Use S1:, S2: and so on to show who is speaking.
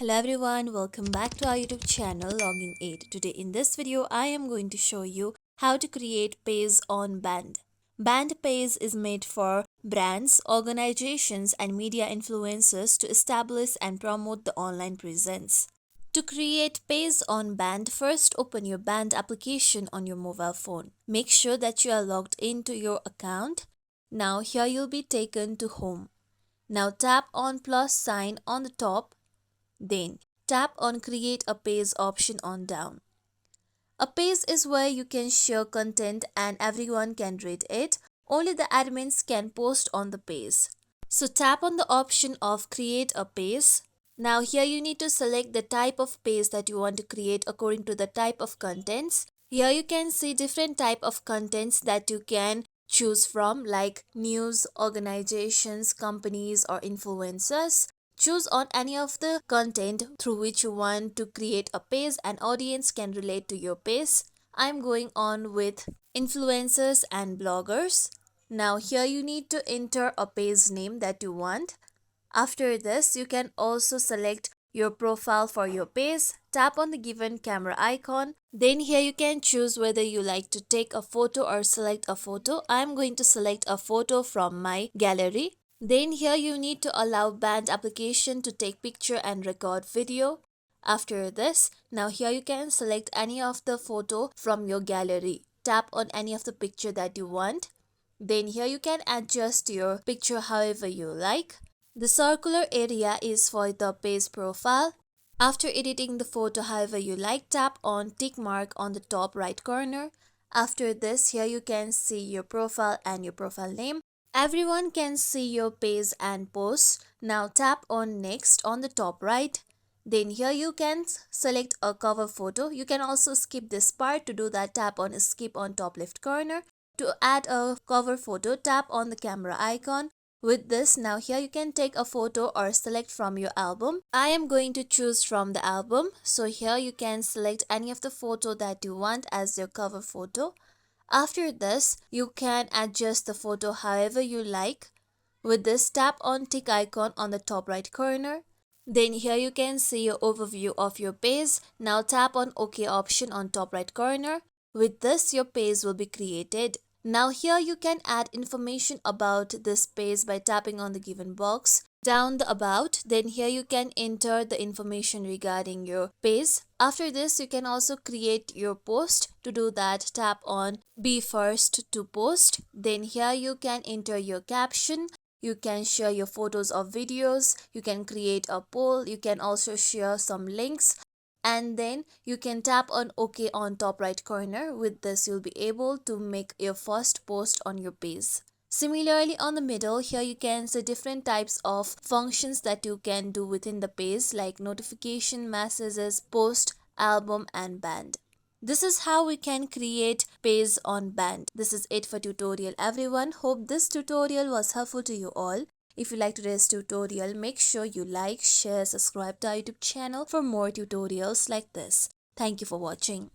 S1: Hello everyone, welcome back to our YouTube channel Login 8. Today in this video I am going to show you how to create page on band. Band page is made for brands, organizations and media influencers to establish and promote the online presence. To create page on band, first open your band application on your mobile phone. Make sure that you are logged into your account. Now here you'll be taken to home. Now tap on plus sign on the top. Then tap on create a page option on down. A page is where you can share content and everyone can read it. Only the admins can post on the page. So tap on the option of create a page. Now here you need to select the type of page that you want to create according to the type of contents. Here you can see different type of contents that you can choose from, like news, organizations, companies or influencers. Choose on any of the content through which you want to create a page and audience can relate to your page. I'm going on with influencers and bloggers. Now here you need to enter a page name that you want. After this, you can also select your profile for your page. Tap on the given camera icon. Then here you can choose whether you like to take a photo or select a photo. I'm going to select a photo from my gallery. Then here you need to allow band application to take picture and record video. After this, now here you can select any of the photo from your gallery. Tap on any of the picture that you want. Then here you can adjust your picture however you like. The circular area is for the page profile. After editing the photo however you like, tap on tick mark on the top right corner. After this, here you can see your profile and your profile name. Everyone can see your page and post. Now tap on next on the top right. Then here you can select a cover photo. You can also skip this part. To do that, tap on skip on top left corner. To add a cover photo, tap on the camera icon. With this, now here you can take a photo or select from your album. I am going to choose from the album. So here you can select any of the photo that you want as your cover photo. After this, you can adjust the photo however you like. With this, tap on tick icon on the top right corner. Then here you can see your overview of your page. Now tap on OK option on top right corner. With this, your page will be created. Now here you can add information about this page by tapping on the given box. Down the about, then here you can enter the information regarding your page. After this, you can also create your post. To do that, tap on be first to post. Then here you can enter your caption. You can share your photos or videos. You can create a poll. You can also share some links. And then you can tap on OK on top right corner. With this, you'll be able to make your first post on your page. Similarly, on the middle, here you can see different types of functions that you can do within the page, like notification, messages, post, album and band. This is how we can create page on band. This is it for tutorial everyone. Hope this tutorial was helpful to you all. If you like today's tutorial, make sure you like, share, subscribe to our YouTube channel for more tutorials like this. Thank you for watching.